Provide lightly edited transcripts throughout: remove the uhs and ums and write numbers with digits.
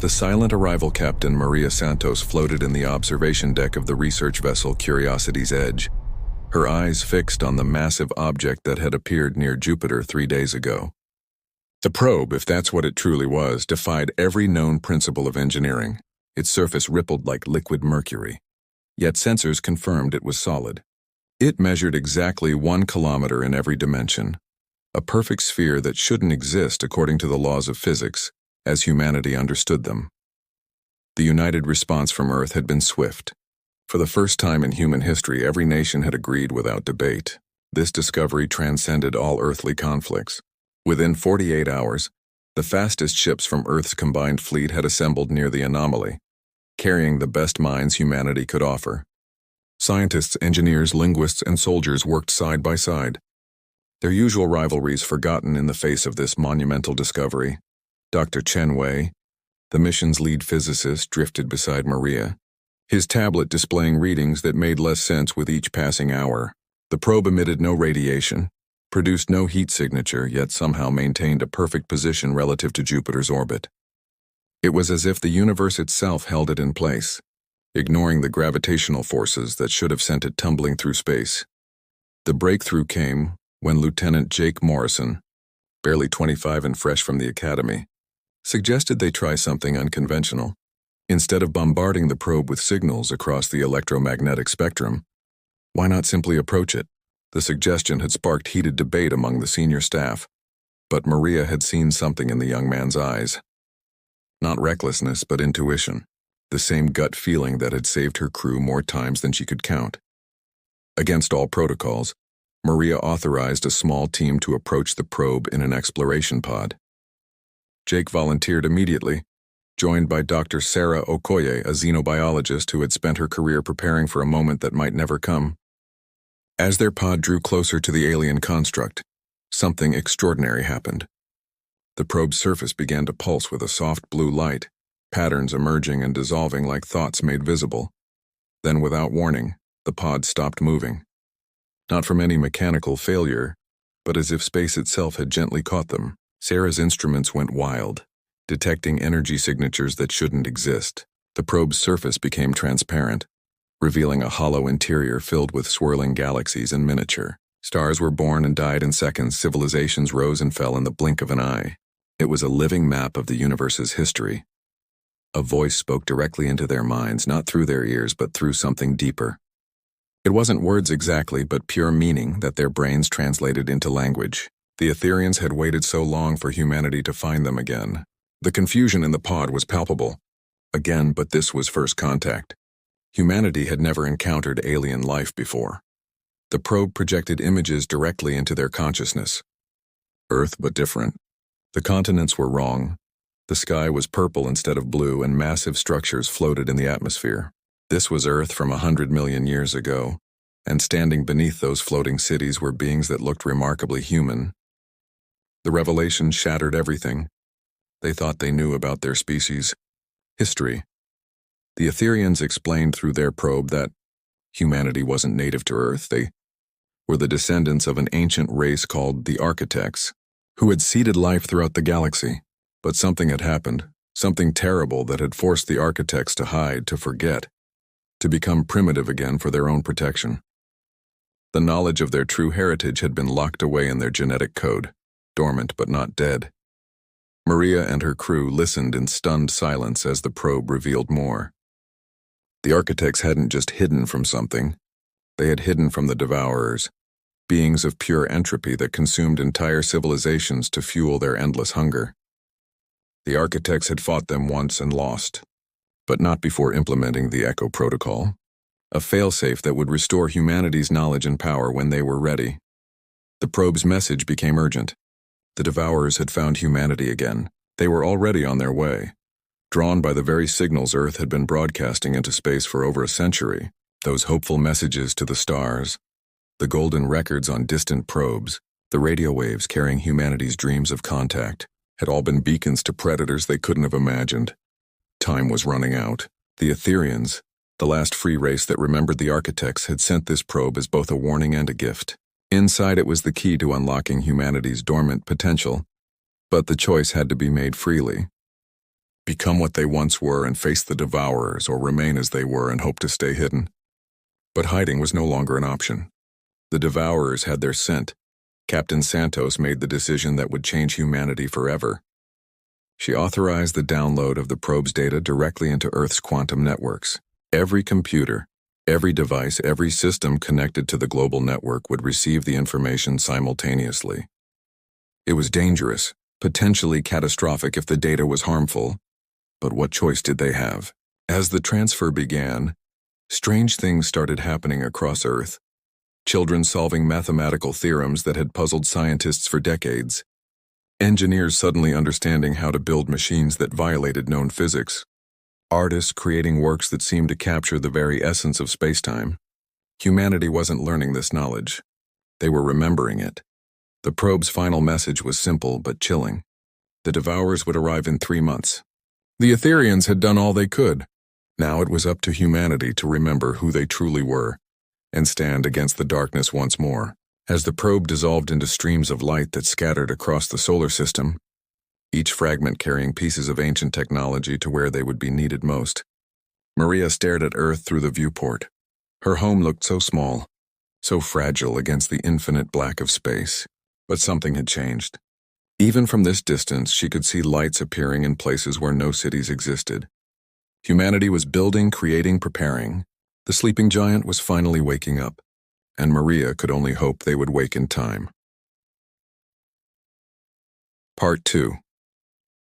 The silent arrival captain Maria Santos floated in the observation deck of the research vessel Curiosity's Edge, her eyes fixed on the massive object that had appeared near Jupiter 3 days ago. The probe, if that's what it truly was, defied every known principle of engineering. Its surface rippled like liquid mercury, yet sensors confirmed it was solid. It measured exactly 1 kilometer in every dimension, a perfect sphere that shouldn't exist according to the laws of physics, as humanity understood them. The united response from Earth had been swift. For the first time in human history, every nation had agreed without debate. This discovery transcended all earthly conflicts. Within 48 hours, the fastest ships from Earth's combined fleet had assembled near the anomaly, carrying the best minds humanity could offer. Scientists, engineers, linguists, and soldiers worked side by side, their usual rivalries forgotten in the face of this monumental discovery. Dr. Chen Wei, the mission's lead physicist, drifted beside Maria, his tablet displaying readings that made less sense with each passing hour. The probe emitted no radiation, produced no heat signature, yet somehow maintained a perfect position relative to Jupiter's orbit. It was as if the universe itself held it in place, ignoring the gravitational forces that should have sent it tumbling through space. The breakthrough came when Lieutenant Jake Morrison, barely 25 and fresh from the academy, suggested they try something unconventional. Instead of bombarding the probe with signals across the electromagnetic spectrum, why not simply approach it? The suggestion had sparked heated debate among the senior staff, but Maria had seen something in the young man's eyes. Not recklessness, but intuition, the same gut feeling that had saved her crew more times than she could count. Against all protocols, Maria authorized a small team to approach the probe in an exploration pod. Jake volunteered immediately, joined by Dr. Sarah Okoye, a xenobiologist who had spent her career preparing for a moment that might never come. As their pod drew closer to the alien construct, something extraordinary happened. The probe's surface began to pulse with a soft blue light, patterns emerging and dissolving like thoughts made visible. Then, without warning, the pod stopped moving. Not from any mechanical failure, but as if space itself had gently caught them. Sarah's instruments went wild, detecting energy signatures that shouldn't exist. The probe's surface became transparent, revealing a hollow interior filled with swirling galaxies in miniature. Stars were born and died in seconds, civilizations rose and fell in the blink of an eye. It was a living map of the universe's history. A voice spoke directly into their minds, not through their ears, but through something deeper. It wasn't words exactly, but pure meaning that their brains translated into language. The Etherians had waited so long for humanity to find them again. The confusion in the pod was palpable. Again, but this was first contact. Humanity had never encountered alien life before. The probe projected images directly into their consciousness. Earth, but different. The continents were wrong. The sky was purple instead of blue, and massive structures floated in the atmosphere. This was Earth from 100 million years ago, and standing beneath those floating cities were beings that looked remarkably human. The revelation shattered everything. They thought they knew about their species' history. The Etherians explained through their probe that humanity wasn't native to Earth. They were the descendants of an ancient race called the Architects, who had seeded life throughout the galaxy. But something had happened, something terrible that had forced the Architects to hide, to forget, to become primitive again for their own protection. The knowledge of their true heritage had been locked away in their genetic code, dormant but not dead. Maria and her crew listened in stunned silence as the probe revealed more. The Architects hadn't just hidden from something. They had hidden from the Devourers, beings of pure entropy that consumed entire civilizations to fuel their endless hunger. The Architects had fought them once and lost, but not before implementing the Echo Protocol, a failsafe that would restore humanity's knowledge and power when they were ready. The probe's message became urgent. The Devourers had found humanity again. They were already on their way, drawn by the very signals Earth had been broadcasting into space for over a century. Those hopeful messages to the stars, the golden records on distant probes, the radio waves carrying humanity's dreams of contact, had all been beacons to predators they couldn't have imagined. Time was running out. The Etherians, the last free race that remembered the Architects, had sent this probe as both a warning and a gift. Inside it was the key to unlocking humanity's dormant potential, but the choice had to be made freely. become what they once were and face the devourers, or remain as they were and hope to stay hidden. But hiding was no longer an option. The devourers had their scent. Captain Santos made the decision that would change humanity forever. She authorized the download of the probe's data directly into Earth's quantum networks. Every computer, every device, every system connected to the global network would receive the information simultaneously. It was dangerous, potentially catastrophic if the data was harmful, but what choice did they have? As the transfer began, strange things started happening across Earth. Children solving mathematical theorems that had puzzled scientists for decades. Engineers suddenly understanding how to build machines that violated known physics. Artists creating works that seemed to capture the very essence of spacetime. Humanity wasn't learning this knowledge. They were remembering it. The probe's final message was simple but chilling. The devourers would arrive in 3 months. The Etherians had done all they could. Now it was up to humanity to remember who they truly were and stand against the darkness once more. As the probe dissolved into streams of light that scattered across the solar system, each fragment carrying pieces of ancient technology to where they would be needed most, Maria stared at Earth through the viewport. Her home looked so small, so fragile against the infinite black of space. But something had changed. Even from this distance, she could see lights appearing in places where no cities existed. Humanity was building, creating, preparing. The sleeping giant was finally waking up, and Maria could only hope they would wake in time. Part 2.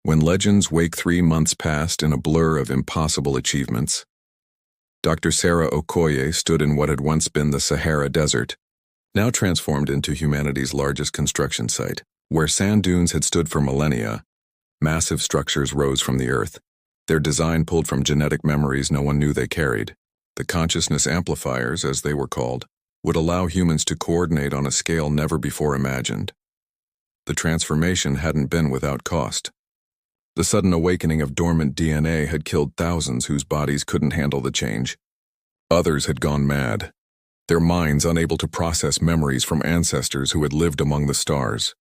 When legends wake 3 months past in a blur of impossible achievements. Dr. Sarah Okoye stood in what had once been the Sahara Desert, now transformed into humanity's largest construction site. Where sand dunes had stood for millennia, massive structures rose from the earth, their design pulled from genetic memories no one knew they carried. The consciousness amplifiers, as they were called, would allow humans to coordinate on a scale never before imagined. The transformation hadn't been without cost. The sudden awakening of dormant DNA had killed thousands whose bodies couldn't handle the change. Others had gone mad, their minds unable to process memories from ancestors who had lived among the stars.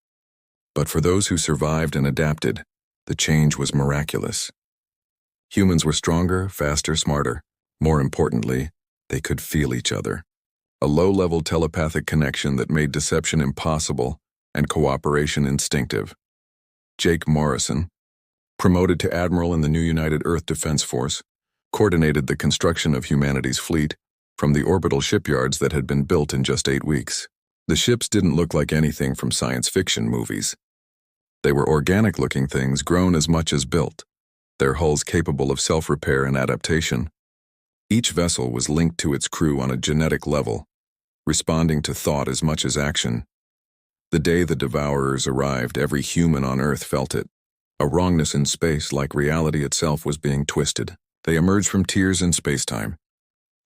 But for those who survived and adapted, the change was miraculous. Humans were stronger, faster, smarter. More importantly, they could feel each other. A low-level telepathic connection that made deception impossible and cooperation instinctive. Jake Morrison, promoted to admiral in the new United Earth Defense Force, coordinated the construction of humanity's fleet from the orbital shipyards that had been built in just 8 weeks. The ships didn't look like anything from science fiction movies. They were organic-looking things grown as much as built, their hulls capable of self-repair and adaptation. Each vessel was linked to its crew on a genetic level, responding to thought as much as action. The day the devourers arrived, every human on Earth felt it. A wrongness in space, like reality itself, was being twisted. They emerged from tears in spacetime.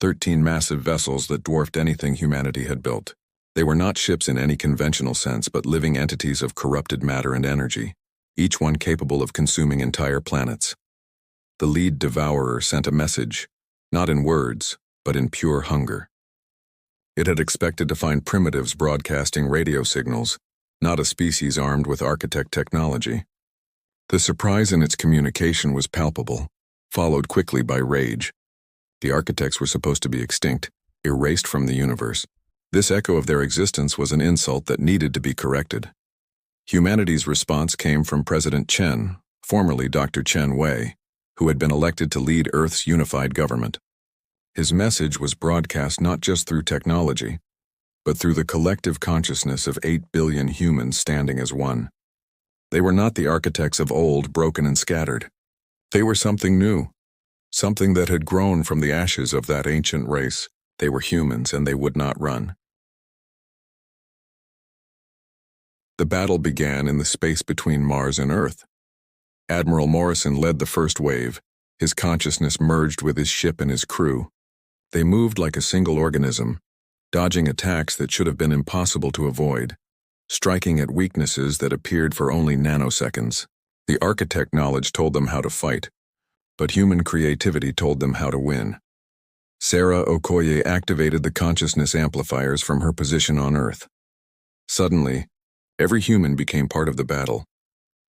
13 massive vessels that dwarfed anything humanity had built. They were not ships in any conventional sense, but living entities of corrupted matter and energy, each one capable of consuming entire planets. The lead devourer sent a message, not in words, but in pure hunger. It had expected to find primitives broadcasting radio signals, not a species armed with architect technology. The surprise in its communication was palpable, followed quickly by rage. The architects were supposed to be extinct, erased from the universe. This echo of their existence was an insult that needed to be corrected. Humanity's response came from President Chen, formerly Dr. Chen Wei, who had been elected to lead Earth's unified government. His message was broadcast not just through technology, but through the collective consciousness of 8 billion humans standing as one. They were not the architects of old, broken and scattered. They were something new, something that had grown from the ashes of that ancient race. They were humans, and they would not run. The battle began in the space between Mars and Earth. Admiral Morrison led the first wave, his consciousness merged with his ship and his crew. They moved like a single organism, dodging attacks that should have been impossible to avoid, striking at weaknesses that appeared for only nanoseconds. The architect knowledge told them how to fight, but human creativity told them how to win. Sarah Okoye activated the consciousness amplifiers from her position on Earth. Suddenly, every human became part of the battle.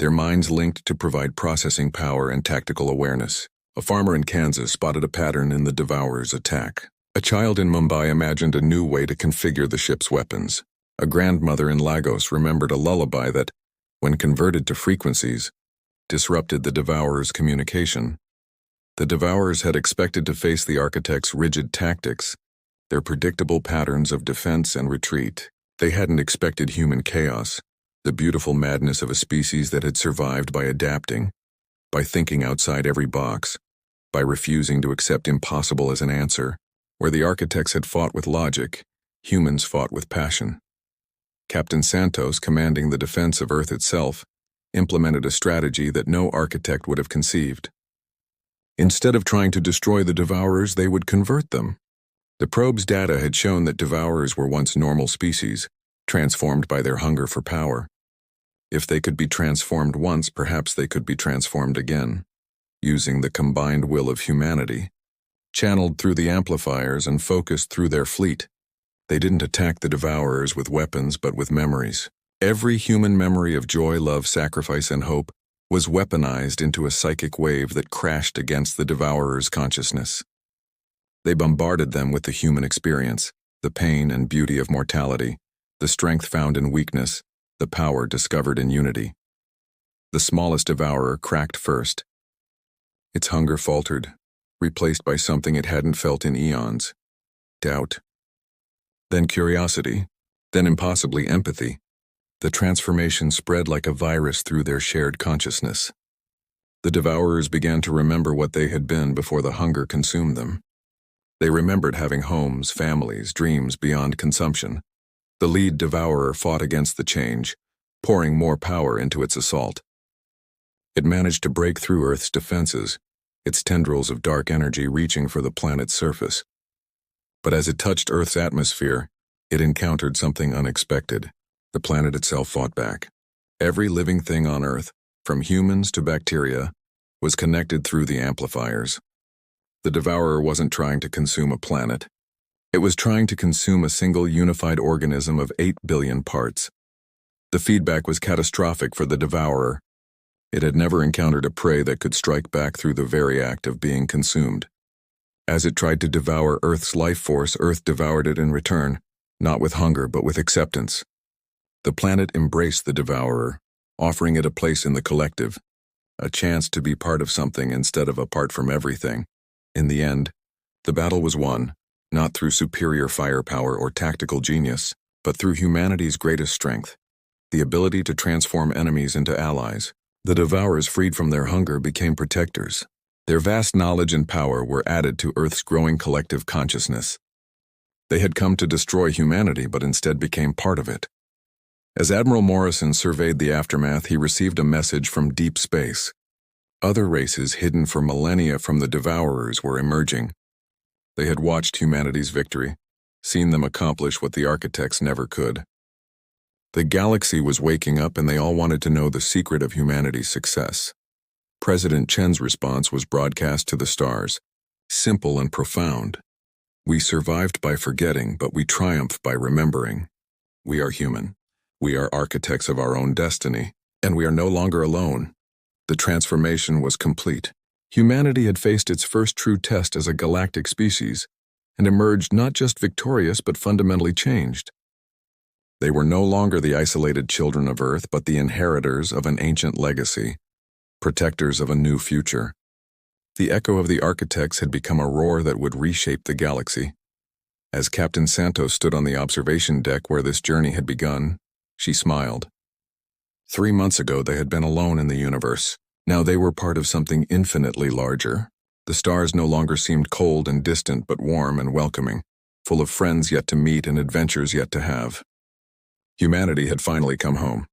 their minds linked to provide processing power and tactical awareness. A farmer in Kansas spotted a pattern in the Devourer's attack. A child in Mumbai imagined a new way to configure the ship's weapons. A grandmother in Lagos remembered a lullaby that, when converted to frequencies, disrupted the Devourer's communication. The Devourers had expected to face the architect's rigid tactics, their predictable patterns of defense and retreat. They hadn't expected human chaos, the beautiful madness of a species that had survived by adapting, by thinking outside every box, by refusing to accept impossible as an answer. Where the architects had fought with logic, humans fought with passion. Captain Santos, commanding the defense of Earth itself, implemented a strategy that no architect would have conceived. Instead of trying to destroy the Devourers, they would convert them. The probe's data had shown that Devourers were once normal species, transformed by their hunger for power. If they could be transformed once, perhaps they could be transformed again, using the combined will of humanity. Channeled through the amplifiers and focused through their fleet, they didn't attack the Devourers with weapons but with memories. Every human memory of joy, love, sacrifice, and hope was weaponized into a psychic wave that crashed against the Devourer's consciousness. They bombarded them with the human experience, the pain and beauty of mortality, the strength found in weakness, the power discovered in unity. The smallest Devourer cracked first. Its hunger faltered, replaced by something it hadn't felt in eons: doubt. Then curiosity, then impossibly empathy. The transformation spread like a virus through their shared consciousness. The Devourers began to remember what they had been before the hunger consumed them. They remembered having homes, families, dreams beyond consumption. The lead Devourer fought against the change, pouring more power into its assault. It managed to break through Earth's defenses, its tendrils of dark energy reaching for the planet's surface. But as it touched Earth's atmosphere, it encountered something unexpected. The planet itself fought back. Every living thing on Earth, from humans to bacteria, was connected through the amplifiers. The Devourer wasn't trying to consume a planet. It was trying to consume a single unified organism of 8 billion parts. The feedback was catastrophic for the Devourer. It had never encountered a prey that could strike back through the very act of being consumed. As it tried to devour Earth's life force, Earth devoured it in return, not with hunger but with acceptance. The planet embraced the Devourer, offering it a place in the collective, a chance to be part of something instead of apart from everything. In the end, the battle was won, not through superior firepower or tactical genius, but through humanity's greatest strength, the ability to transform enemies into allies. The Devourers, freed from their hunger, became protectors. Their vast knowledge and power were added to Earth's growing collective consciousness. They had come to destroy humanity, but instead became part of it. As Admiral Morrison surveyed the aftermath, he received a message from deep space. Other races hidden for millennia from the Devourers were emerging. They had watched humanity's victory, seen them accomplish what the architects never could. The galaxy was waking up, and they all wanted to know the secret of humanity's success. President Chen's response was broadcast to the stars, simple and profound. We survived by forgetting, but we triumphed by remembering. We are human. We are architects of our own destiny, and we are no longer alone. The transformation was complete. Humanity had faced its first true test as a galactic species, and emerged not just victorious but fundamentally changed. They were no longer the isolated children of Earth, but the inheritors of an ancient legacy, protectors of a new future. The echo of the architects had become a roar that would reshape the galaxy. As Captain Santos stood on the observation deck where this journey had begun, she smiled. 3 months ago, they had been alone in the universe. Now they were part of something infinitely larger. The stars no longer seemed cold and distant, but warm and welcoming, full of friends yet to meet and adventures yet to have. Humanity had finally come home.